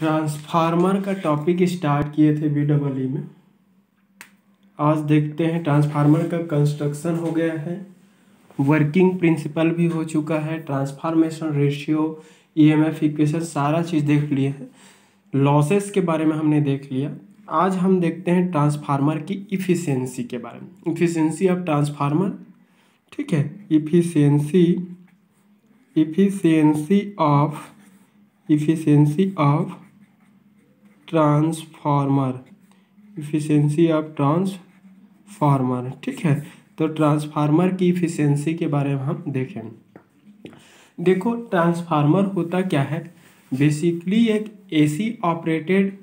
Transformer का topic start किए थे BEE में। आज देखते हैं ट्रांसफार्मर का कंस्ट्रक्शन हो गया है, वर्किंग प्रिंसिपल भी हो चुका है, ट्रांसफॉर्मेशन रेशियो, EMF इक्वेशन सारा चीज़ देख लिए हैं। लॉसेस के बारे में हमने देख लिया। आज हम देखते हैं ट्रांसफार्मर की इफ़िशियंसी के बारे में, इफ़िशियंसी ऑफ ट्रांसफार्मर। ठीक है, इफ़िशियंसी ऑफ ट्रांसफार्मर, ठीक है। तो ट्रांसफार्मर की इफ़िशियंसी के बारे में हम देखें। देखो, ट्रांसफार्मर होता क्या है, बेसिकली एक AC operated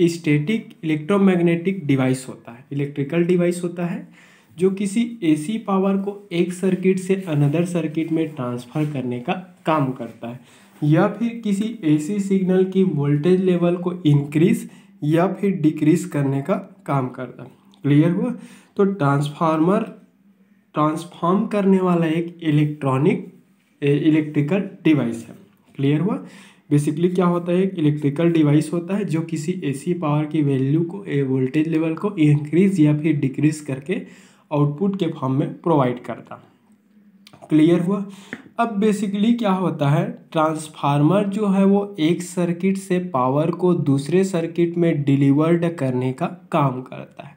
static electromagnetic device होता है, इलेक्ट्रिकल डिवाइस होता है जो किसी AC पावर को एक सर्किट से अनदर सर्किट में ट्रांसफ़र करने का काम करता है, या फिर किसी AC सिग्नल की वोल्टेज लेवल को इंक्रीज या फिर डिक्रीज करने का काम करता है। क्लियर हुआ? तो ट्रांसफॉर्म करने वाला एक इलेक्ट्रिकल डिवाइस है। क्लियर हुआ? बेसिकली क्या होता है, एक इलेक्ट्रिकल डिवाइस होता है जो किसी AC पावर की वैल्यू को, वोल्टेज लेवल को इंक्रीज या फिर डिक्रीज करके आउटपुट के फॉर्म में प्रोवाइड करता। क्लियर हुआ? अब बेसिकली क्या होता है, ट्रांसफार्मर जो है वो एक सर्किट से पावर को दूसरे सर्किट में डिलीवर्ड करने का काम करता है।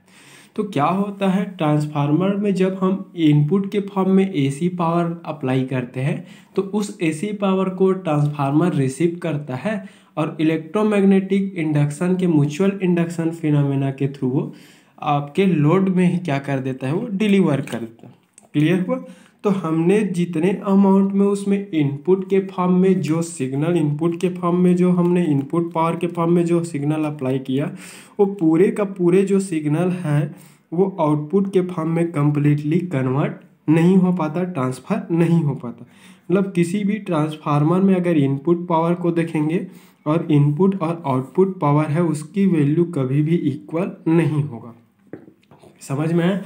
तो क्या होता है, ट्रांसफार्मर में जब हम इनपुट के फॉर्म में AC पावर अप्लाई करते हैं तो उस AC पावर को ट्रांसफार्मर रिसीव करता है और इलेक्ट्रोमैग्नेटिक इंडक्शन के म्यूचुअल इंडक्शन फिनोमेना के थ्रू वो आपके लोड में ही क्या कर देता है, वो डिलीवर कर देता है। क्लियर हुआ? तो हमने जितने अमाउंट में उसमें इनपुट के फॉर्म में जो सिग्नल, इनपुट के फॉर्म में जो हमने इनपुट पावर के फॉर्म में जो सिग्नल अप्लाई किया, वो पूरे का पूरे जो सिग्नल है वो आउटपुट के फॉर्म में कंप्लीटली कन्वर्ट नहीं हो पाता, ट्रांसफ़र नहीं हो पाता। मतलब किसी भी ट्रांसफार्मर में अगर इनपुट पावर को देखेंगे और इनपुट और आउटपुट पावर है, उसकी वैल्यू कभी भी इक्वल नहीं होगा। समझ में आया?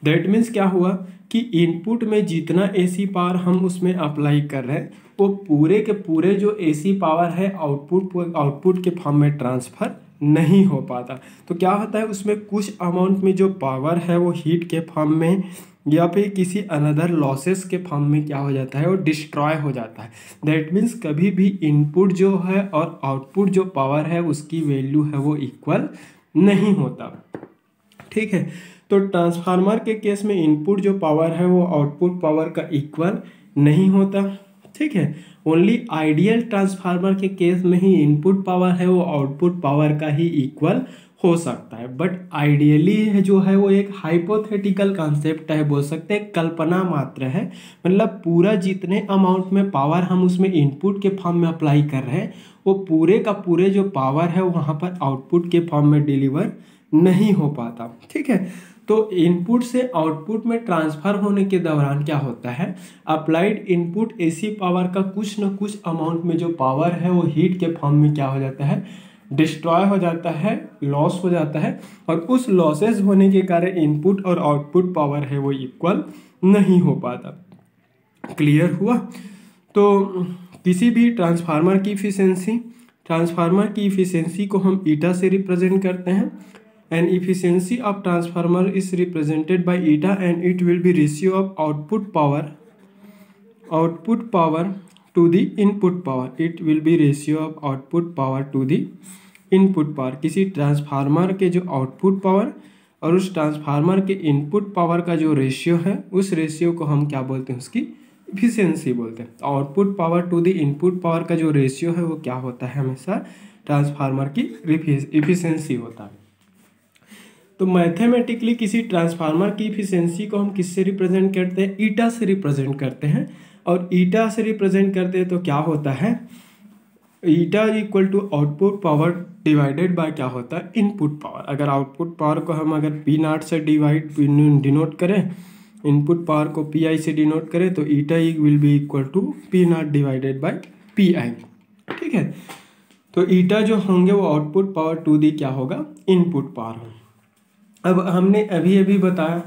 दैट मीन्स क्या हुआ कि इनपुट में जितना AC पावर हम उसमें अप्लाई कर रहे हैं वो पूरे के पूरे जो AC पावर है आउटपुट के फॉर्म में ट्रांसफ़र नहीं हो पाता। तो क्या होता है, उसमें कुछ अमाउंट में जो पावर है वो हीट के फॉर्म में या फिर किसी अनदर लॉसेस के फॉर्म में क्या हो जाता है, वो डिस्ट्रॉय हो जाता है। दैट मीन्स कभी भी इनपुट जो है और आउटपुट जो पावर है उसकी वैल्यू है वो इक्वल नहीं होता। ठीक है, तो ट्रांसफार्मर के केस में इनपुट जो पावर है वो आउटपुट पावर का इक्वल नहीं होता। ठीक है, ओनली आइडियल ट्रांसफार्मर के केस में ही इनपुट पावर है वो आउटपुट पावर का ही इक्वल हो सकता है। बट आइडियली जो है वो एक हाइपोथेटिकल कॉन्सेप्ट है, बोल सकते हैं कल्पना मात्र है। मतलब पूरा जितने अमाउंट में पावर हम उसमें इनपुट के फॉर्म में अप्लाई कर रहे हैं वो पूरे का पूरे जो पावर है वहाँ पर आउटपुट के फॉर्म में डिलीवर नहीं हो पाता। ठीक है, तो इनपुट से आउटपुट में ट्रांसफ़र होने के दौरान क्या होता है, अप्लाइड इनपुट AC पावर का कुछ न कुछ अमाउंट में जो पावर है वो हीट के फॉर्म में क्या हो जाता है, डिस्ट्रॉय हो जाता है, लॉस हो जाता है, और उस लॉसेस होने के कारण इनपुट और आउटपुट पावर है वो इक्वल नहीं हो पाता। क्लियर हुआ? तो किसी भी ट्रांसफार्मर की इफ़िशियंसी को हम ईटा से रिप्रेजेंट करते हैं। And efficiency of transformer is represented by eta, and it will be ratio of output power to the input power. It will be ratio of output power to the input power. किसी transformer के जो output power और उस transformer के input power का जो ratio है, उस रेशियो को हम क्या बोलते हैं, उसकी इफिशियंसी बोलते हैं। Output power to the input power का जो रेशियो है वो क्या होता है, हमेशा ट्रांसफार्मर की इफिशियंसी होता है। तो मैथमेटिकली किसी ट्रांसफार्मर की इफिशियंसी को हम किससे रिप्रेजेंट करते हैं, ईटा से रिप्रेजेंट करते हैं। और ईटा से रिप्रेजेंट करते हैं तो क्या होता है, eta equal to output power divided by क्या होता है, इनपुट पावर। अगर आउटपुट पावर को हम अगर P0 से डिनोट करें, इनपुट पावर को PI से डिनोट करें, तो eta will be equal to P0 divided by PI। ठीक है, तो ईटा जो होंगे वो आउटपुट पावर टू दी क्या होगा, इनपुट पावर होगा। अब हमने अभी बताया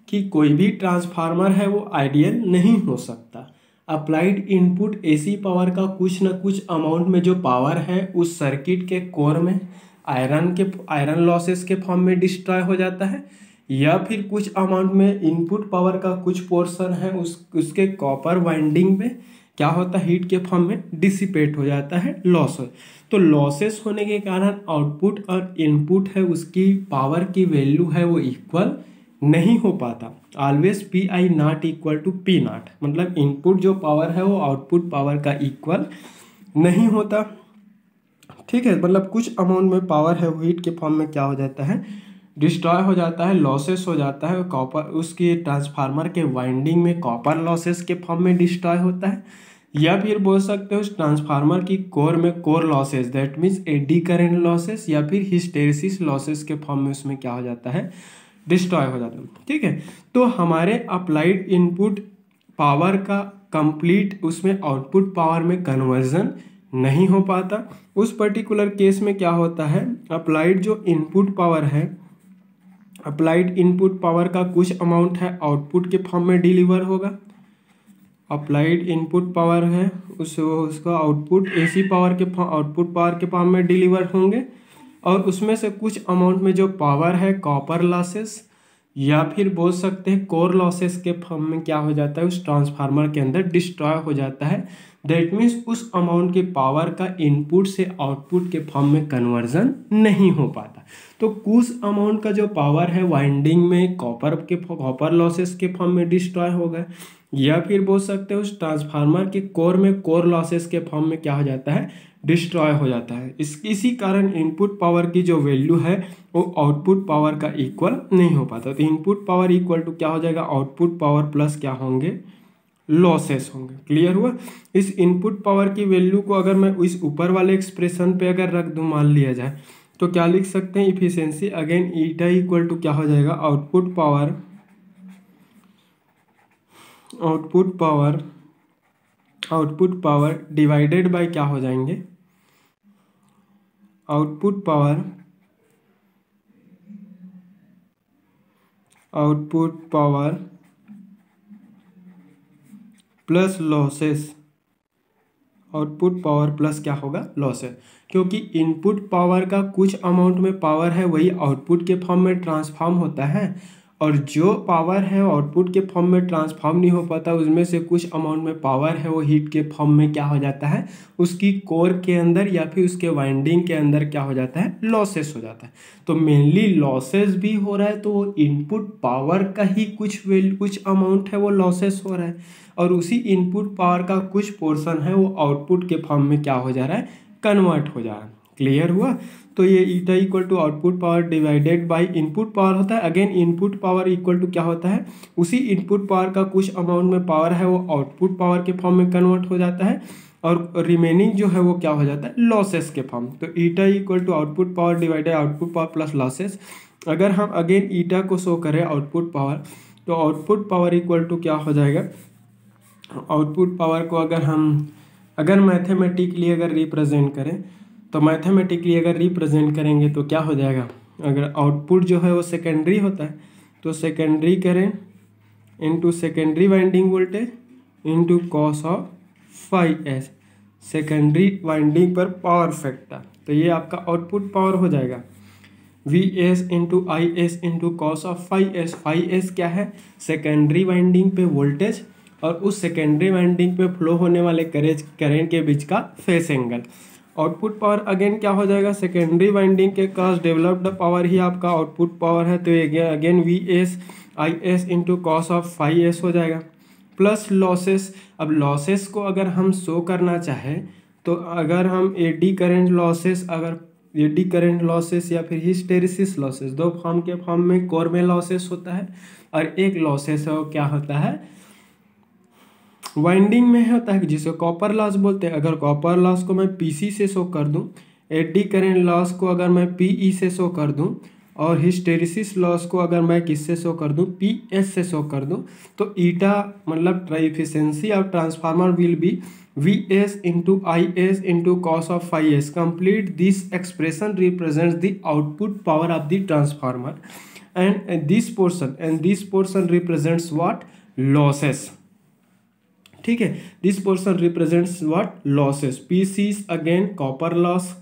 कि कोई भी ट्रांसफार्मर है वो आइडियल नहीं हो सकता। अप्लाइड इनपुट एसी पावर का कुछ न कुछ अमाउंट में जो पावर है उस सर्किट के कोर में आयरन लॉसेस के फॉर्म में डिस्ट्रॉय हो जाता है, या फिर कुछ अमाउंट में इनपुट पावर का कुछ पोर्शन है उसके कॉपर वाइंडिंग में क्या होता है, हीट के फॉर्म में डिसिपेट हो जाता है, लॉस हो। तो लॉसेस होने के कारण आउटपुट और इनपुट है उसकी पावर की वैल्यू है वो इक्वल नहीं हो पाता। Always P I not equal to P naught, मतलब इनपुट जो पावर है वो आउटपुट पावर का इक्वल नहीं होता। ठीक है, मतलब कुछ अमाउंट में पावर है वो हीट के फॉर्म में क्या हो जाता है, डिस्ट्रॉय हो जाता है, लॉसेस हो जाता है। कॉपर उसकी ट्रांसफार्मर के वाइंडिंग में कॉपर लॉसेस के फॉर्म में डिस्ट्रॉय होता है, या फिर बोल सकते हो उस ट्रांसफार्मर की कोर में core losses, that means eddy current losses या फिर हिस्टेरिसिस लॉसेस के फॉर्म में उसमें क्या हो जाता है, डिस्ट्रॉय हो जाता है। ठीक है, तो हमारे अप्लाइड इनपुट पावर का कंप्लीट उसमें आउटपुट पावर में कन्वर्जन नहीं हो पाता। उस पर्टिकुलर केस में क्या होता है, अप्लाइड जो इनपुट पावर है, अप्लाइड इनपुट पावर का कुछ अमाउंट है आउटपुट के फॉर्म में डिलीवर होगा। अप्लाइड इनपुट पावर है उसका आउटपुट एसी पावर के आउटपुट पावर के फॉर्म में डिलीवर होंगे, और उसमें से कुछ अमाउंट में जो पावर है कॉपर लॉसेस या फिर बोल सकते हैं कोर लॉसेस के फॉर्म में क्या हो जाता है, उस ट्रांसफार्मर के अंदर डिस्ट्रॉय हो जाता है। दैट मीन्स उस अमाउंट के पावर का इनपुट से आउटपुट के फॉर्म में कन्वर्जन नहीं हो पाता। तो कुछ अमाउंट का जो पावर है वाइंडिंग में कॉपर लॉसेस के फॉर्म में डिस्ट्रॉय हो गए, या फिर बोल सकते हो उस ट्रांसफार्मर के कोर में कोर लॉसेस के फॉर्म में क्या हो जाता है, डिस्ट्रॉय हो जाता है। इसी कारण इनपुट पावर की जो वैल्यू है वो आउटपुट पावर का इक्वल नहीं हो पाता। तो इनपुट पावर इक्वल टू क्या हो जाएगा, आउटपुट पावर प्लस क्या होंगे, लॉसेस होंगे। क्लियर हुआ। इस इनपुट पावर की वैल्यू को अगर मैं इस ऊपर वाले एक्सप्रेशन पे अगर रख दूं, मान लिया जाए, तो क्या लिख सकते हैं, efficiency again eta equal to क्या हो जाएगा, आउटपुट पावर डिवाइडेड बाय क्या हो जाएंगे, output power plus losses, output power plus क्या होगा, लॉसेस। क्योंकि इनपुट पावर का कुछ अमाउंट में पावर है वही आउटपुट के फॉर्म में ट्रांसफॉर्म होता है, और जो पावर है आउटपुट के फॉर्म में ट्रांसफॉर्म नहीं हो पाता, उसमें से कुछ अमाउंट में पावर है वो हीट के फॉर्म में क्या हो जाता है, उसकी कोर के अंदर या फिर उसके वाइंडिंग के अंदर क्या हो जाता है, लॉसेस हो जाता है। तो मेनली लॉसेस भी हो रहा है, तो वो इनपुट पावर का ही कुछ अमाउंट है वो लॉसेस हो रहा है, और उसी इनपुट पावर का कुछ पोर्शन है वो आउटपुट के फॉर्म में क्या हो जा रहा है, कन्वर्ट हो जा रहा है। क्लियर हुआ। तो ये eta equal to output power divided by input power होता है। Again input power equal to क्या होता है, उसी इनपुट पावर का कुछ अमाउंट में पावर है वो आउटपुट पावर के फॉर्म में कन्वर्ट हो जाता है, और रिमेनिंग जो है वो क्या हो जाता है, लॉसेस के फॉर्म। तो eta equal to output power divided output power plus losses. अगर हम अगेन ईटा को शो करें आउटपुट पावर, तो आउटपुट पावर इक्वल टू क्या हो जाएगा, आउटपुट पावर को अगर मैथमेटिकली अगर रिप्रेजेंट करें, तो मैथमेटिकली अगर रिप्रेजेंट करेंगे तो क्या हो जाएगा, अगर आउटपुट जो है वो सेकेंडरी होता है, तो secondary current into secondary winding voltage into cos of phi S, secondary winding पर पावर फैक्टर। तो ये आपका आउटपुट पावर हो जाएगा V S into I S into cos of phi S. Phi S क्या है, सेकेंडरी वाइंडिंग पे voltage और उस सेकेंडरी वाइंडिंग पे फ्लो होने वाले करंट के बीच का phase angle. Output power again क्या हो जाएगा, सेकेंडरी वाइंडिंग के क्रॉस डेवलप्ड पावर ही आपका आउटपुट पावर है, तो again V S I S into cos of phi S हो जाएगा, प्लस लॉसेस। अब लॉसेस को अगर हम शो करना चाहें, तो अगर हम एडी करंट लॉसेस या फिर हिस्टेरिसिस लॉसेस, दो फॉर्म में कोर में लॉसेस होता है, और एक लॉसेस है वो क्या होता है, वाइंडिंग में होता है, जिसे कॉपर लॉस बोलते हैं। अगर कॉपर लॉस को मैं पीसी से शो कर दूं, एडी करंट लॉस को अगर मैं पीई से शो कर दूं, और हिस्टेरिसिस लॉस को अगर मैं किससे शो कर दूं, पीएस से शो कर दूं, तो ईटा मतलब efficiency of transformer will be Vs into Is into cos of phi s. Complete this expression represents the output power of the transformer, and this portion represents what, losses. ठीक है। This portion represents what losses, P C is again copper loss,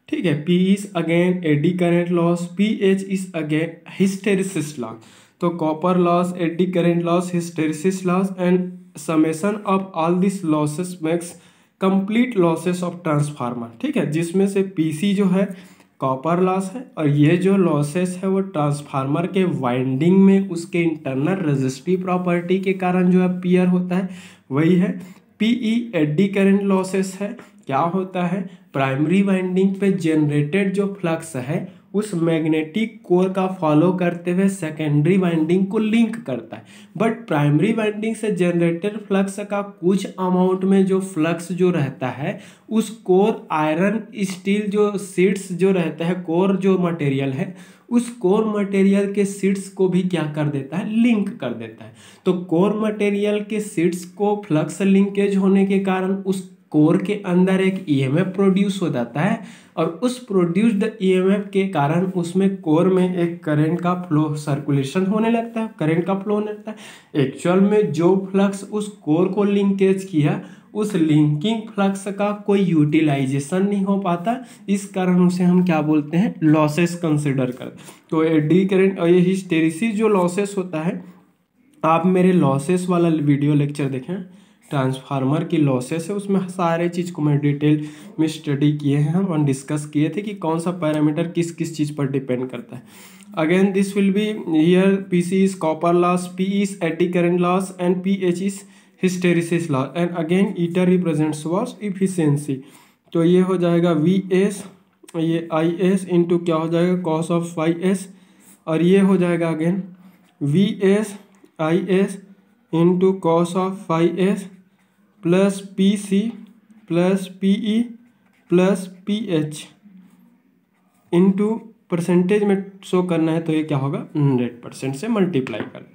ठीक है, P is again eddy current loss, P H is again hysteresis loss. तो copper loss, eddy current loss, hysteresis loss and summation of all this losses makes complete losses of transformer, ठीक है, जिसमें से PC जो है copper loss है और ये जो लॉसेस है वो ट्रांसफार्मर के वाइंडिंग में उसके इंटरनल रेजिस्टिव प्रॉपर्टी के कारण जो अपीयर होता है वही है। पीई एडी करंट लॉसेस है, क्या होता है, प्राइमरी वाइंडिंग पे जनरेटेड जो फ्लक्स है उस मैग्नेटिक कोर का फॉलो करते हुए सेकेंडरी वाइंडिंग को लिंक करता है, बट प्राइमरी वाइंडिंग से जनरेटेड फ्लक्स का कुछ अमाउंट में जो फ्लक्स जो रहता है उस कोर आयरन स्टील जो शीट्स जो रहता है, कोर जो मटेरियल है उस कोर मटेरियल के शीट्स को भी क्या कर देता है, लिंक कर देता है। तो कोर मटेरियल के शीट्स को फ्लक्स लिंकेज होने के कारण उस कोर के अंदर एक ईएमएफ प्रोड्यूस हो जाता है और उस प्रोड्यूस्ड ईएमएफ के कारण उसमें कोर में एक करंट का फ्लो सर्कुलेशन होने लगता है, करंट का फ्लो होने लगता है। एक्चुअल में जो फ्लक्स उस कोर को लिंकेज किया उस लिंकिंग फ्लक्स का कोई यूटिलाइजेशन नहीं हो पाता, इस कारण उसे हम क्या बोलते हैं, लॉसेस कंसिडर कर। तो एडी करंट और ये हिस्टेरिसिस जो लॉसेस होता है, आप मेरे लॉसेस वाला वीडियो लेक्चर देखें, ट्रांसफार्मर की लॉसेस है, उसमें सारे चीज़ को मैं डिटेल में स्टडी किए हैं हम और डिस्कस किए थे कि कौन सा पैरामीटर किस किस चीज़ पर डिपेंड करता है। Again this will be here P C is copper loss, P is eddy current loss and P H is hysteresis loss and again eta represents was efficiency. तो ये हो जाएगा वी एस, ये आई एस इंटू क्या हो जाएगा cos of phi S, और ये हो जाएगा again V S I S into cos of phi S plus P C plus P E plus P H into percentage में शो करना है तो ये क्या होगा 100% से मल्टीप्लाई कर।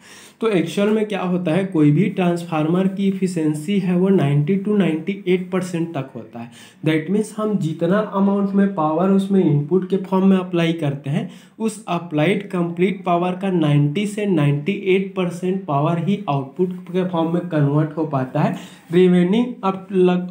तो एक्चुअल में क्या होता है, कोई भी ट्रांसफार्मर की इफिशियंसी है वो 90 to 98% तक होता है। दैट मीन्स हम जितना अमाउंट में पावर उसमें इनपुट के फॉर्म में अप्लाई करते हैं उस अप्लाइड कंप्लीट पावर का 90 से 98% पावर ही आउटपुट के फॉर्म में कन्वर्ट हो पाता है। रिमेनिंग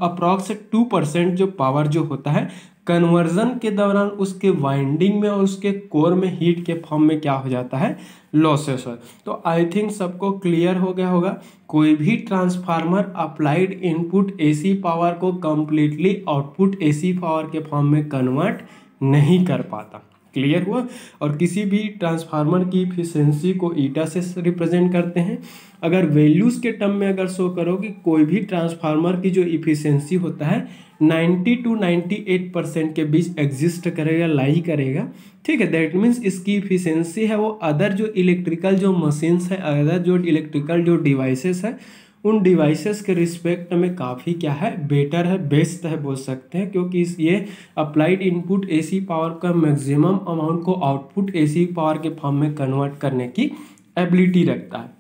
अप्रॉक्स 2% जो पावर जो होता है कन्वर्जन के दौरान उसके वाइंडिंग में और उसके कोर में हीट के फॉर्म में क्या हो जाता है, लॉसेस है। तो आई थिंक सबको क्लियर हो गया होगा, कोई भी transformer applied input AC power को कंप्लीटली आउटपुट एसी पावर के फॉर्म में कन्वर्ट नहीं कर पाता। क्लियर हुआ। और किसी भी ट्रांसफार्मर की इफिशियंसी को ईटा से रिप्रेजेंट करते हैं। अगर वैल्यूज़ के टर्म में अगर शो करो कि कोई भी ट्रांसफार्मर की जो इफिशियंसी होता है 90 to 98% के बीच एग्जिस्ट करेगा, लाई करेगा, ठीक है। दैट मीन्स इसकी इफिशियंसी है वो अदर जो इलेक्ट्रिकल जो मशीन्स है, अदर जो इलेक्ट्रिकल जो डिवाइसेस है उन डिवाइसेस के रिस्पेक्ट में काफ़ी क्या है, बेटर है, बेस्ट है बोल सकते हैं, क्योंकि ये अप्लाइड इनपुट एसी पावर का मैक्सिमम अमाउंट को आउटपुट एसी पावर के फॉर्म में कन्वर्ट करने की एबिलिटी रखता है,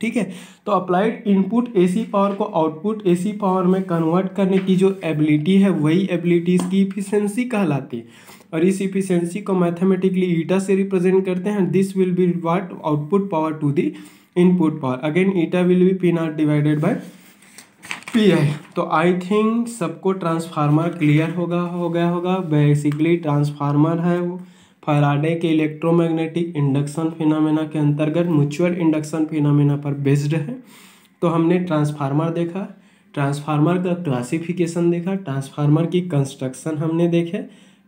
ठीक है। तो अप्लाइड इनपुट एसी पावर को आउटपुट एसी पावर में कन्वर्ट करने की जो एबिलिटी है वही एबिलिटी इसकी इफिशियंसी कहलाती है। और इस इफिशियंसी को मैथमेटिकली ईटा से रिप्रेजेंट करते हैं। This will be what output power to the input power, again eta will be P naught divided by P I. तो आई थिंक सबको ट्रांसफार्मर क्लियर हो गया होगा। बेसिकली ट्रांसफार्मर है वो फैराडे के इलेक्ट्रोमैग्नेटिक इंडक्शन फिनोमेना के अंतर्गत म्यूचुअल इंडक्शन फिनोमेना पर बेस्ड है। तो हमने ट्रांसफार्मर देखा, ट्रांसफार्मर का क्लासिफिकेशन देखा, ट्रांसफार्मर की कंस्ट्रक्शन हमने देखे,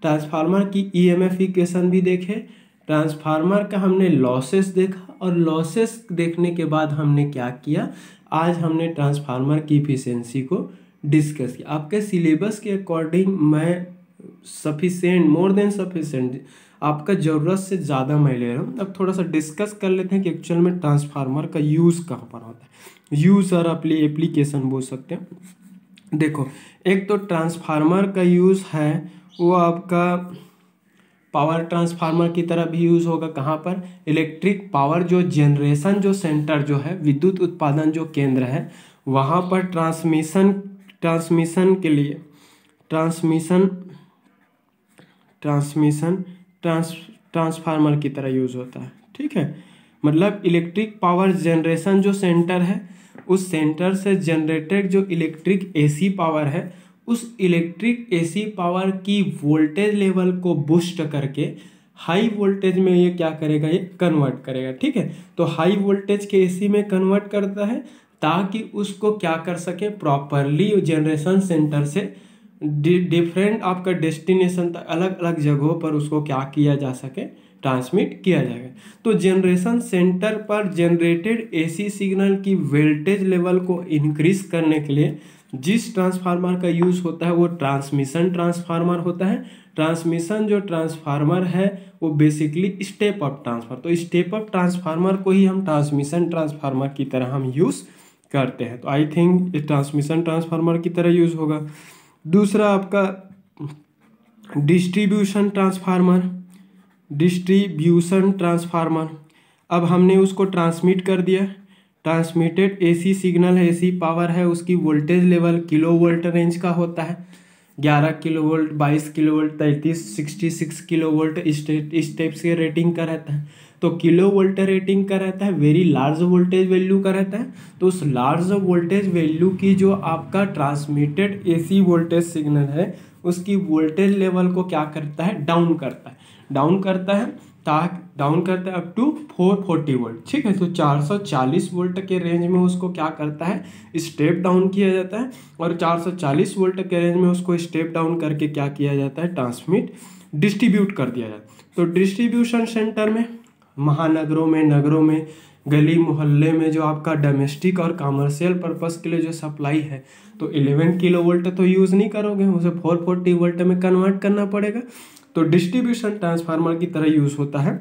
ट्रांसफार्मर की ईएमएफ इक्वेशन भी देखे, ट्रांसफार्मर का हमने लॉसेस देखा, और लॉसेस देखने के बाद हमने क्या किया, आज हमने ट्रांसफार्मर की इफिशियंसी को डिस्कस किया। आपके सिलेबस के अकॉर्डिंग मैं सफिशेंट, मोर देन सफिशेंट, आपका ज़रूरत से ज़्यादा मैं ले रहा हूँ। अब थोड़ा सा डिस्कस कर लेते हैं कि एक्चुअल में ट्रांसफार्मर का यूज़ कहाँ पर होता है, यूज़ और एप्लीकेशन बोल सकते हैं। देखो, एक तो ट्रांसफार्मर का यूज़ है वो आपका पावर ट्रांसफार्मर की तरह भी यूज़ होगा। कहाँ पर, इलेक्ट्रिक पावर जो जनरेशन जो सेंटर जो है, विद्युत उत्पादन जो केंद्र है वहाँ पर ट्रांसमिशन के लिए ट्रांसफार्मर की तरह यूज़ होता है, ठीक है। मतलब इलेक्ट्रिक पावर जनरेशन जो सेंटर है उस सेंटर से जनरेटेड जो इलेक्ट्रिक एसी पावर है, उस इलेक्ट्रिक एसी पावर की वोल्टेज लेवल को बूस्ट करके हाई वोल्टेज में ये क्या करेगा, ये कन्वर्ट करेगा। ठीक है, तो हाई वोल्टेज के एसी में कन्वर्ट करता है ताकि उसको क्या कर सके, प्रॉपरली जनरेशन सेंटर से डिफरेंट आपका डेस्टिनेशन तक अलग अलग जगहों पर उसको क्या किया जा सके, ट्रांसमिट किया जाएगा। तो जनरेशन सेंटर पर जनरेटेड एसी सिग्नल की वोल्टेज लेवल को इंक्रीज करने के लिए जिस ट्रांसफार्मर का यूज होता है वो ट्रांसमिशन ट्रांसफार्मर होता है। ट्रांसमिशन जो ट्रांसफार्मर है वो बेसिकली स्टेप अप ट्रांसफार्मर, तो स्टेप अप ट्रांसफार्मर को ही हम ट्रांसमिशन ट्रांसफार्मर की तरह हम यूज करते हैं। तो आई थिंक ट्रांसमिशन ट्रांसफार्मर की तरह यूज होगा। दूसरा आपका डिस्ट्रीब्यूशन ट्रांसफार्मर। डिस्ट्रीब्यूशन ट्रांसफार्मर, अब हमने उसको ट्रांसमिट कर दिया, ट्रांसमिटेड एसी सिग्नल है, एसी पावर है, उसकी voltage level kilo volt range का होता है, 11 kilo volt, 22 kilo volt, 33, 66 kilo volt, इस टाइप से रेटिंग का रहता है। तो किलो वोल्ट रेटिंग का रहता है, वेरी लार्ज वोल्टेज वैल्यू का रहता है। तो उस लार्ज वोल्टेज वैल्यू की जो आपका ट्रांसमिटेड एसी वोल्टेज सिग्नल है उसकी वोल्टेज लेवल को क्या करता है, डाउन करता है, डाउन करता है अप टू 440 वोल्ट। ठीक है, तो 440 वोल्ट के रेंज में उसको क्या करता है, स्टेप डाउन किया जाता है, और 440 वोल्ट के रेंज में उसको स्टेप डाउन करके क्या किया जाता है, ट्रांसमिट डिस्ट्रीब्यूट कर दिया जाता है। तो डिस्ट्रीब्यूशन सेंटर में महानगरों में, नगरों में, गली मोहल्ले में जो आपका डोमेस्टिक और कमर्शियल पर्पस के लिए जो सप्लाई है, तो 11 किलो वोल्ट तो यूज़ नहीं करोगे, उसे 440 वोल्ट में कन्वर्ट करना पड़ेगा। तो डिस्ट्रीब्यूशन ट्रांसफार्मर की तरह यूज़ होता है,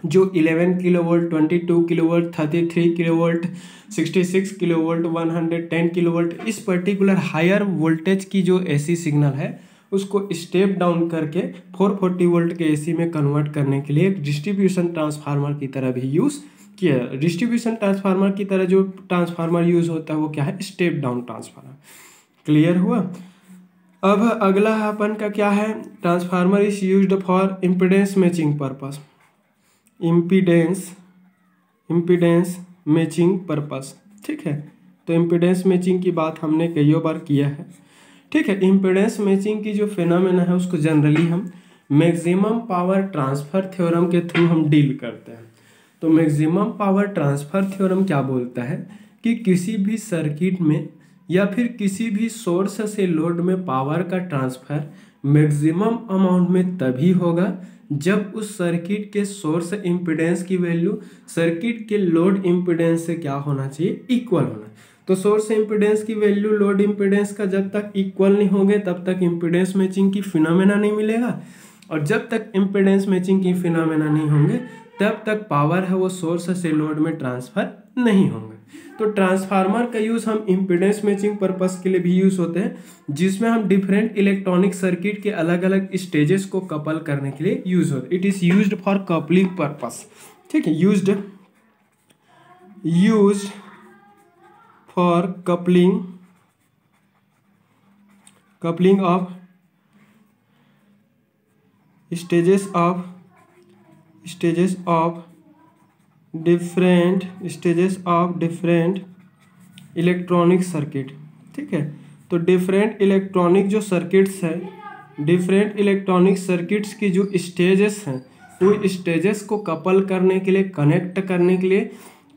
जो 11 kilo volt, 22 kilo volt, 33 kilo volt, 66 kilo volt, 110 kilo volt, इस पर्टिकुलर हायर वोल्टेज की जो एसी सिग्नल है उसको स्टेप डाउन करके 440 वोल्ट के एसी में कन्वर्ट करने के लिए एक डिस्ट्रीब्यूशन ट्रांसफार्मर की तरह भी यूज़ किया। डिस्ट्रीब्यूशन ट्रांसफार्मर की तरह जो ट्रांसफार्मर यूज़ होता है वो क्या है, स्टेप डाउन ट्रांसफार्मर। क्लियर हुआ। अब अगला अपन का क्या है, transformer is used for impedance matching purpose. Impedance matching purpose. ठीक है, तो इम्पीडेंस मैचिंग की बात हमने कई बार किया है। ठीक है, इम्पीडेंस मैचिंग की जो फिनोमेना है उसको जनरली हम मैक्सिमम पावर ट्रांसफर थ्योरम के थ्रू हम डील करते हैं। तो मैक्सिमम पावर ट्रांसफर थ्योरम क्या बोलता है कि किसी भी सर्किट में या फिर किसी भी सोर्स से लोड में पावर का ट्रांसफर मैक्सिमम अमाउंट में तभी होगा जब उस सर्किट के सोर्स इम्पीडेंस की वैल्यू सर्किट के लोड इम्पीडेंस से क्या होना चाहिए, इक्वल होना। तो सोर्स इम्पीडेंस की वैल्यू लोड इम्पीडेंस का जब तक इक्वल नहीं होंगे तब तक इम्पीडेंस मैचिंग की फिनोमेना नहीं मिलेगा, और जब तक इम्पीडेंस मैचिंग की फिनोमेना नहीं होंगे तब तक पावर है वो सोर्स से लोड में ट्रांसफर नहीं होंगे। तो ट्रांसफार्मर का यूज हम इम्पीडेंस मैचिंग पर्पस के लिए भी यूज होते हैं, जिसमें हम डिफरेंट इलेक्ट्रॉनिक सर्किट के अलग अलग स्टेजेस को कपल करने के लिए यूज होते हैं। It is used for coupling purpose. ठीक है, used for coupling of stages of different electronic circuit. ठीक है, तो डिफरेंट इलेक्ट्रॉनिक जो सर्किट्स हैं, डिफरेंट इलेक्ट्रॉनिक सर्किट्स की जो स्टेजेस हैं वो स्टेजेस को कपल करने के लिए, कनेक्ट करने के लिए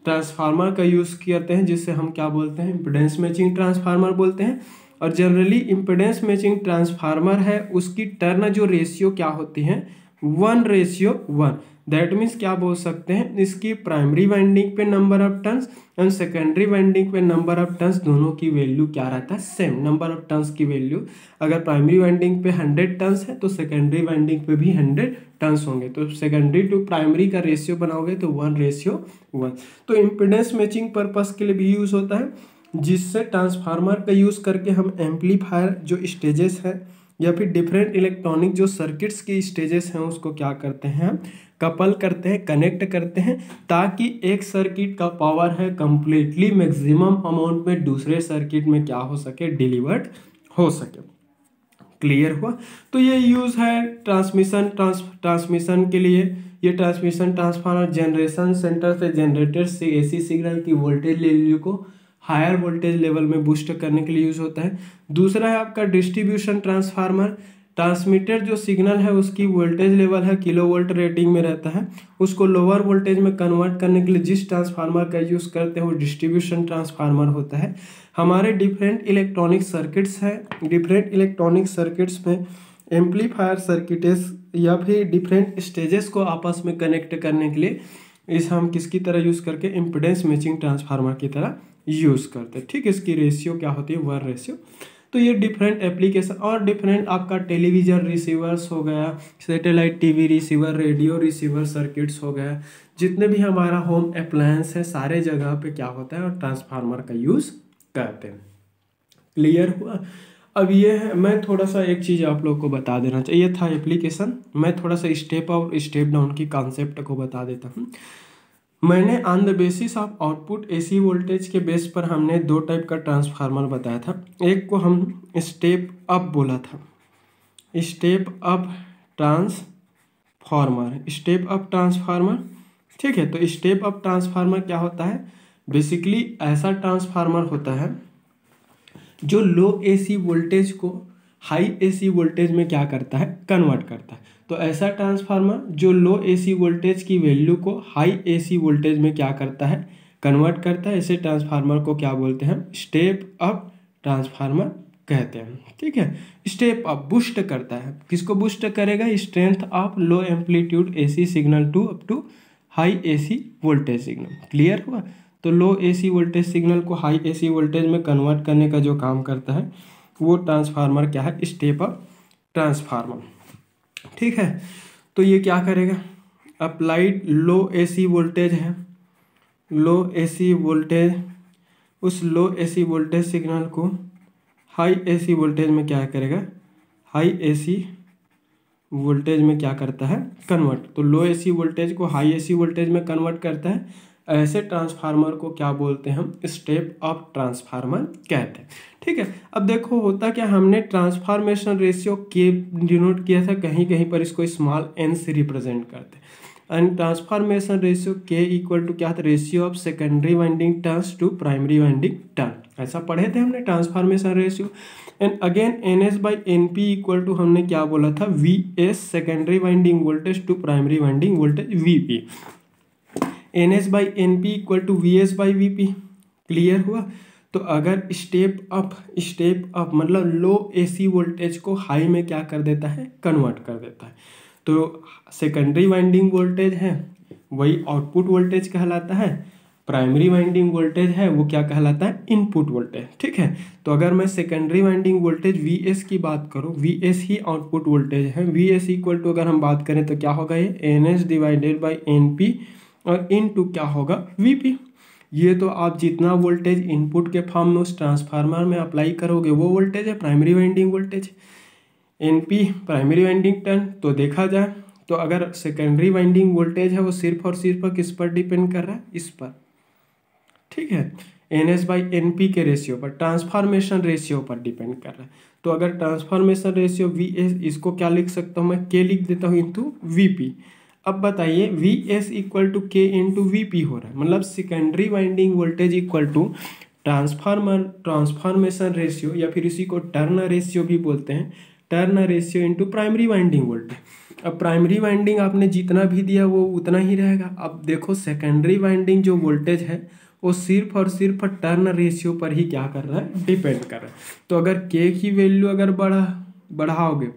ट्रांसफार्मर का यूज़ करते हैं, जिससे हम क्या बोलते हैं, इम्पीडेंस मैचिंग ट्रांसफार्मर बोलते हैं। और जनरली इम्पीडेंस मैचिंग ट्रांसफार्मर है उसकी टर्न जो रेशियो क्या होती है, 1:1। दैट मीन्स क्या बोल सकते हैं, इसकी प्राइमरी वाइंडिंग पे number of turns and secondary winding पे नंबर ऑफ टर्न्स दोनों की वैल्यू क्या रहता है, सेम। नंबर ऑफ टर्न्स की वैल्यू अगर प्राइमरी वाइंडिंग पे 100 टर्न्स है तो सेकेंडरी वाइंडिंग पे भी 100 टर्न्स होंगे। तो सेकेंडरी टू प्राइमरी का रेशियो बनाओगे तो 1:1। तो इम्पीडेंस मैचिंग पर्पस के लिए भी यूज होता है, जिससे ट्रांसफार्मर का यूज करके हम एम्पलीफायर जो स्टेजेस है या फिर डिफरेंट इलेक्ट्रॉनिक जो सर्किट्स की स्टेजेस हैं उसको क्या करते हैं, कपल करते हैं, कनेक्ट करते हैं, ताकि एक सर्किट का पावर है कंप्लीटली मैक्सिमम अमाउंट में दूसरे सर्किट में क्या हो सके, डिलीवर्ड हो सके। क्लियर हुआ। तो ये यूज है ट्रांसमिशन के लिए। ये ट्रांसमिशन ट्रांसफार्मर जनरेशन सेंटर से जनरेटर से एसी सिग्नल की वोल्टेज वैल्यू को हायर वोल्टेज लेवल में बूस्ट करने के लिए यूज होता है। दूसरा है आपका डिस्ट्रीब्यूशन ट्रांसफार्मर, ट्रांसमीटर जो सिग्नल है उसकी वोल्टेज लेवल है किलो वोल्ट रेटिंग में रहता है, उसको लोअर वोल्टेज में कन्वर्ट करने के लिए जिस ट्रांसफार्मर का यूज करते हैं वो डिस्ट्रीब्यूशन ट्रांसफार्मर होता है। हमारे डिफरेंट इलेक्ट्रॉनिक सर्किट्स हैं, डिफरेंट इलेक्ट्रॉनिक सर्किट्स में एम्पलीफायर सर्किटेस या फिर डिफरेंट स्टेजेस को आपस में कनेक्ट करने के लिए इस हम किसकी तरह यूज़ करके इम्पीडेंस मैचिंग ट्रांसफार्मर की तरह यूज़ करते हैं। ठीक, इसकी रेशियो क्या होती है, 1 रेशियो। तो ये डिफरेंट एप्लीकेशन और डिफरेंट आपका टेलीविज़न रिसीवर्स हो गया, satellite TV receiver, radio receiver circuits हो गया, जितने भी हमारा होम अप्लायंस है सारे जगह पे क्या होता है और ट्रांसफार्मर का यूज़ करते हैं। क्लियर हुआ। अब ये है, मैं थोड़ा सा एक चीज़ आप लोग को बता देना चाहिए था एप्लीकेशन, मैं थोड़ा सा स्टेप अप स्टेप डाउन की कॉन्सेप्ट को बता देता हूँ। मैंने on the basis of output AC voltage के बेस पर हमने 2 टाइप का ट्रांसफार्मर बताया था। एक को हम स्टेप अप बोला था, step up transformer, step up transformer. ठीक है, तो स्टेप अप ट्रांसफार्मर क्या होता है, बेसिकली ऐसा ट्रांसफार्मर होता है जो लो एसी वोल्टेज को हाई एसी वोल्टेज में क्या करता है, कन्वर्ट करता है। तो ऐसा ट्रांसफार्मर जो लो एसी वोल्टेज की वैल्यू को हाई एसी वोल्टेज में क्या करता है, कन्वर्ट करता है, ऐसे ट्रांसफार्मर को क्या बोलते हैं, स्टेप अप ट्रांसफार्मर कहते हैं। ठीक है, स्टेप अप बूस्ट करता है, किसको बूस्ट करेगा, strength of low amplitude AC signal to up to high AC voltage signal. Clear हुआ। तो लो एसी वोल्टेज सिग्नल को हाई एसी वोल्टेज में कन्वर्ट करने का जो काम करता है वो ट्रांसफार्मर क्या है, स्टेप अप ट्रांसफार्मर। ठीक है, तो ये क्या करेगा, अप्लाइड लो एसी वोल्टेज है, लो एसी वोल्टेज, उस लो एसी वोल्टेज सिग्नल को हाई एसी वोल्टेज में क्या करेगा, हाई एसी वोल्टेज में क्या करता है, कन्वर्ट। तो लो एसी वोल्टेज को हाई एसी वोल्टेज में कन्वर्ट करता है, ऐसे ट्रांसफार्मर को क्या बोलते हैं हम, स्टेप अप ट्रांसफार्मर कहते हैं। ठीक है, अब देखो होता क्या, हमने ट्रांसफॉर्मेशन रेशियो के डिनोट किया था, कहीं कहीं पर इसको स्मॉल एन से रिप्रेजेंट करते हैं। एंड ट्रांसफॉर्मेशन रेशियो के इक्वल टू क्या था, ratio of secondary winding turns to primary winding turn, ऐसा पढ़े थे हमने transformation ratio. And again N S by N P equal to हमने क्या बोला था, V S secondary winding voltage to primary winding voltage V P, N S by N P equal to V S by V P. Clear हुआ। तो अगर step up मतलब लो AC voltage को high में क्या कर देता है, कन्वर्ट कर देता है। तो सेकेंडरी वाइंडिंग वोल्टेज है वही आउटपुट वोल्टेज कहलाता है, प्राइमरी वाइंडिंग वोल्टेज है वो क्या कहलाता है, इनपुट वोल्टेज। ठीक है, तो अगर मैं secondary winding voltage V S की बात करूँ, वी एस ही आउटपुट वोल्टेज है, वी एस इक्वल टू अगर हम बात करें तो क्या होगा, ये N S divided by N P और इन टू क्या होगा, वी पी। ये तो आप जितना वोल्टेज इनपुट के फॉर्म में उस ट्रांसफार्मर में अप्लाई करोगे वो वोल्टेज है primary winding voltage, N P primary winding turn. तो देखा जाए तो अगर सेकेंडरी वाइंडिंग वोल्टेज है वो सिर्फ और सिर्फ किस पर डिपेंड कर रहा है, इस पर। ठीक है, N S by N P के रेशियो पर, ट्रांसफॉर्मेशन रेशियो पर डिपेंड कर रहा है। तो अगर ट्रांसफॉर्मेशन रेशियो वी एस, इसको क्या लिख सकता हूँ मैं, के लिख देता हूँ इंटू वी पी। अब बताइए V S equal to K into V P हो रहा है, मतलब secondary winding voltage equal to transformation ratio या फिर इसी को टर्न रेशियो भी बोलते हैं, turn ratio into primary winding voltage. अब प्राइमरी वाइंडिंग आपने जितना भी दिया वो उतना ही रहेगा। अब देखो सेकेंडरी वाइंडिंग जो वोल्टेज है वो सिर्फ और सिर्फ टर्न रेशियो पर ही क्या कर रहा है, डिपेंड कर रहा है। तो अगर के की वैल्यू अगर बढ़ाओगे,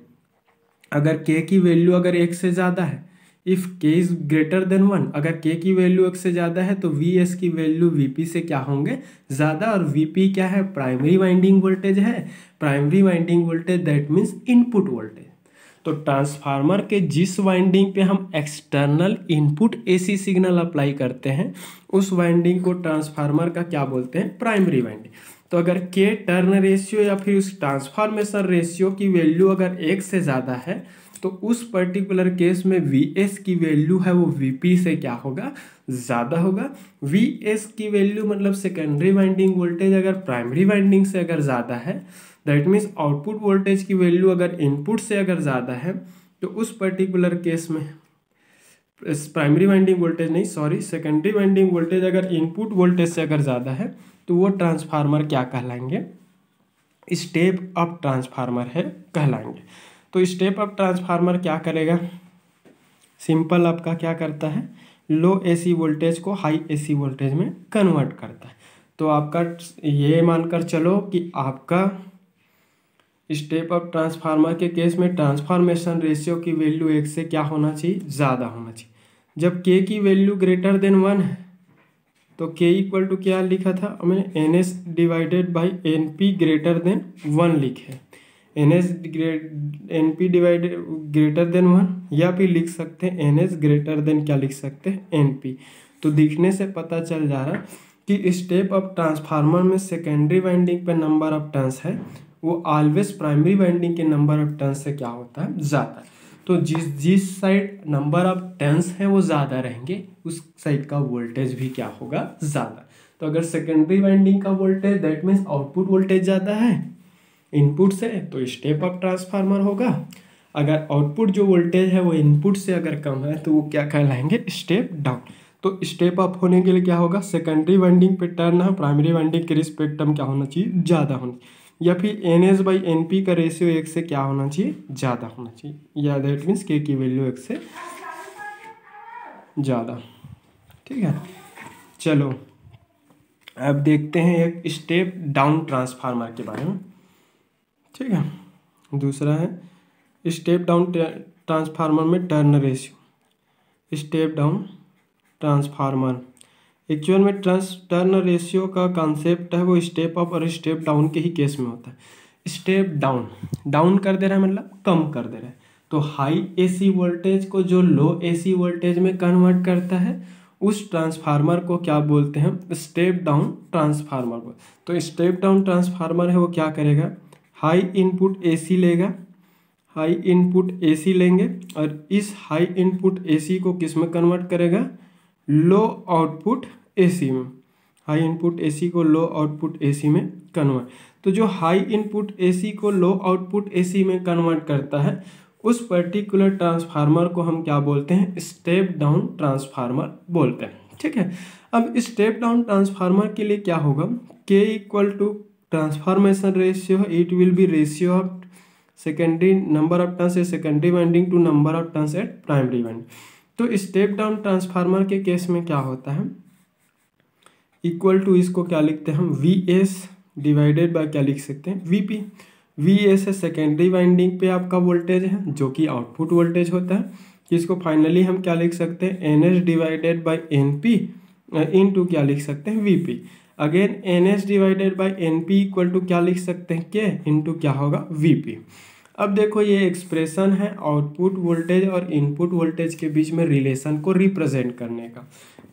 अगर के की वैल्यू अगर 1 से ज़्यादा है, इफ़ के इज ग्रेटर देन 1, अगर के की वैल्यू 1 से ज़्यादा है तो वी एस की वैल्यू वी पी से क्या होंगे, ज़्यादा। और वी पी क्या है, प्राइमरी वाइंडिंग वोल्टेज है, primary winding voltage that means input voltage. तो ट्रांसफार्मर के जिस वाइंडिंग पे हम external input AC signal apply करते हैं उस वाइंडिंग को ट्रांसफार्मर का क्या बोलते हैं, प्राइमरी वाइंडिंग। तो अगर के टर्न रेशियो या फिर उस ट्रांसफॉर्मेशन रेशियो की वैल्यू अगर 1 से ज़्यादा है तो उस पर्टिकुलर केस में वी एस की वैल्यू है वो वी पी से क्या होगा, ज़्यादा होगा। वी एस की वैल्यू मतलब सेकेंडरी वाइंडिंग वोल्टेज अगर प्राइमरी वाइंडिंग से अगर ज़्यादा है, दैट मीन्स आउटपुट वोल्टेज की वैल्यू अगर इनपुट से अगर ज़्यादा है तो उस पर्टिकुलर केस में प्राइमरी वाइंडिंग वोल्टेज नहीं, सॉरी, सेकेंडरी वाइंडिंग वोल्टेज अगर इनपुट वोल्टेज से अगर ज़्यादा है तो वो ट्रांसफार्मर क्या कहलाएंगे, स्टेप अप ट्रांसफार्मर है कहलाएंगे। तो स्टेप अप ट्रांसफार्मर क्या करेगा, सिंपल आपका क्या करता है, लो एसी वोल्टेज को हाई एसी वोल्टेज में कन्वर्ट करता है। तो आपका ये मानकर चलो कि आपका स्टेप अप ट्रांसफार्मर के केस में ट्रांसफॉर्मेशन रेशियो की वैल्यू 1 से क्या होना चाहिए, ज़्यादा होना चाहिए। जब के की वैल्यू ग्रेटर देन 1 है तो के इक्वल टू क्या लिखा था हमने, N S divided by N P greater than 1 लिखे, N S N P divided greater than 1, या फिर लिख सकते हैं एन एस ग्रेटर देन क्या लिख सकते हैं, एन पी। तो दिखने से पता चल जा रहा कि स्टेप अप ट्रांसफार्मर में सेकेंडरी वाइंडिंग पे नंबर ऑफ टर्न्स है वो ऑलवेज प्राइमरी वाइंडिंग के नंबर ऑफ टर्न्स से क्या होता है, ज़्यादा। तो जिस साइड नंबर ऑफ टर्न्स है वो ज़्यादा रहेंगे उस साइड का वोल्टेज भी क्या होगा, ज़्यादा। तो अगर सेकेंडरी वाइंडिंग का voltage that means output voltage ज़्यादा है इनपुट से तो स्टेप अप ट्रांसफार्मर होगा। अगर आउटपुट जो वोल्टेज है वो इनपुट से अगर कम है तो वो क्या कहलाएंगे, स्टेप डाउन। तो स्टेप अप होने के लिए क्या होगा, सेकेंडरी वाइंडिंग पे टर्न है प्राइमरी वाइंडिंग के रिस्पेक्ट में क्या होना चाहिए, ज़्यादा होना चाहिए, या फिर N S by N P का रेशियो 1 से क्या होना चाहिए, ज़्यादा होना चाहिए, या दैट मीन्स के की वैल्यू 1 से ज़्यादा। ठीक है, चलो अब देखते हैं एक स्टेप डाउन ट्रांसफार्मर के बारे में। ठीक है, दूसरा है स्टेप डाउन ट्रांसफार्मर में turn ratio. Step down transformer actual में टर्न रेशियो का कॉन्सेप्ट है वो स्टेप अप और स्टेप डाउन के ही केस में होता है। स्टेप डाउन डाउन कर दे रहा है मतलब कम कर दे रहा है, तो हाई एसी वोल्टेज को जो लो एसी वोल्टेज में कन्वर्ट करता है उस ट्रांसफार्मर को क्या बोलते हैं, स्टेप डाउन ट्रांसफार्मर को। तो स्टेप डाउन ट्रांसफार्मर है वो क्या करेगा, हाई इनपुट एसी लेगा, हाई इनपुट एसी लेंगे और इस हाई इनपुट एसी को किस में कन्वर्ट करेगा, लो आउटपुट एसी में। हाई इनपुट एसी को लो आउटपुट एसी में कन्वर्ट। तो जो हाई इनपुट एसी को लो आउटपुट एसी में कन्वर्ट करता है उस पर्टिकुलर ट्रांसफार्मर को हम क्या बोलते हैं, स्टेप डाउन ट्रांसफार्मर बोलते हैं। ठीक है, अब स्टेप डाउन ट्रांसफार्मर के लिए क्या होगा, K equal to transformation ratio, it will be ratio of secondary number of turns at secondary winding to number of turns at primary winding. तो स्टेप डाउन ट्रांसफार्मर के केस में क्या होता है, इक्वल टू इसको क्या लिखते हैं हम, वी एस डिवाइडेड बाय क्या लिख सकते हैं, वी पी। वी एस है सेकेंडरी वाइंडिंग पे आपका वोल्टेज है जो कि आउटपुट वोल्टेज होता है, जिसको फाइनली हम क्या लिख सकते हैं, N S divided by N P into क्या लिख सकते हैं, V P. Again N S divided by N P equal to क्या लिख सकते हैं, के इंटू क्या होगा, वी पी। अब देखो ये एक्सप्रेशन है आउटपुट वोल्टेज और इनपुट वोल्टेज के बीच में रिलेशन को रिप्रेजेंट करने का,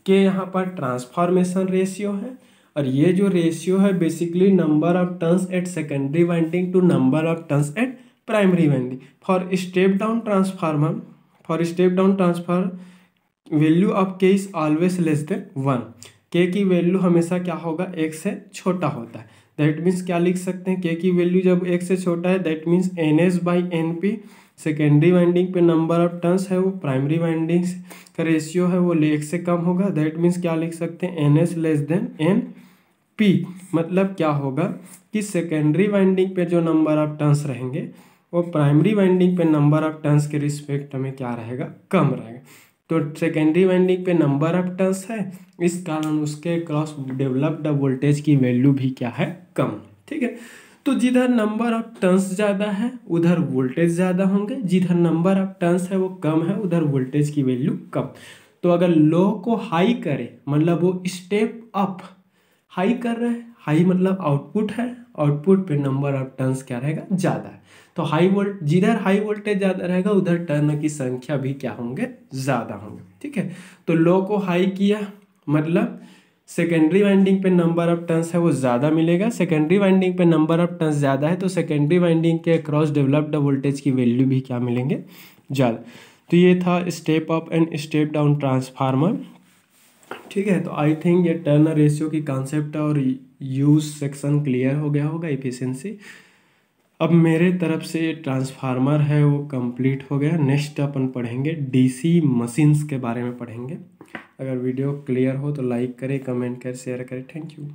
कि यहाँ पर ट्रांसफॉर्मेशन रेशियो है और ये जो रेशियो है basically number of turns at secondary winding to number of turns at primary winding. For step down transformer, for step down transformer value of K is always less than 1। K की value हमेशा क्या होगा, 1 से छोटा होता है। That means क्या लिख सकते हैं, के की वैल्यू जब 1 से छोटा है that means N S by N P, secondary winding पे नंबर ऑफ टर्न्स है वो प्राइमरी वाइंडिंग का रेशियो है वो 1 से कम होगा। दैट मीन्स क्या लिख सकते हैं, N S less than N P. मतलब क्या होगा कि सेकेंडरी वाइंडिंग पे जो नंबर ऑफ टर्न्स रहेंगे वो प्राइमरी वाइंडिंग पे नंबर ऑफ टर्न्स के रिस्पेक्ट में क्या रहेगा, कम रहेगा। तो सेकेंडरी वाइंडिंग पे नंबर ऑफ टर्न्स है इस कारण उसके क्रॉस डेवलप्ड वोल्टेज की वैल्यू भी क्या है, कम। ठीक है, तो जिधर नंबर ऑफ टर्न्स ज़्यादा है उधर वोल्टेज ज़्यादा होंगे, जिधर नंबर ऑफ टर्न्स है वो कम है उधर वोल्टेज की वैल्यू कम। तो अगर लो को हाई करे मतलब वो स्टेप अप हाई कर रहे हैं, हाई मतलब आउटपुट है, आउटपुट पे नंबर ऑफ टर्न्स क्या रहेगा, ज़्यादा है। तो जिधर हाई वोल्टेज ज़्यादा रहेगा उधर टर्न की संख्या भी क्या होंगे, ज़्यादा होंगे। ठीक है, तो लो को हाई किया मतलब सेकेंडरी वाइंडिंग पे नंबर ऑफ टर्न्स है वो ज़्यादा मिलेगा, सेकेंडरी वाइंडिंग पे नंबर ऑफ टर्न्स ज़्यादा है तो सेकेंडरी वाइंडिंग के क्रॉस डेवलप्ड वोल्टेज की वैल्यू भी क्या मिलेंगे, ज़्यादा। तो ये था step up and step down transformer. ठीक है, तो आई थिंक ये टर्न रेशियो की कॉन्सेप्ट और यूज सेक्शन क्लियर हो गया होगा, एफिशिएंसी। अब मेरे तरफ से ट्रांसफार्मर है वो कंप्लीट हो गया। नेक्स्ट अपन पढ़ेंगे डीसी मशीन्स के बारे में पढ़ेंगे। अगर वीडियो क्लियर हो तो लाइक करें, कमेंट करें, शेयर करें। Thank you.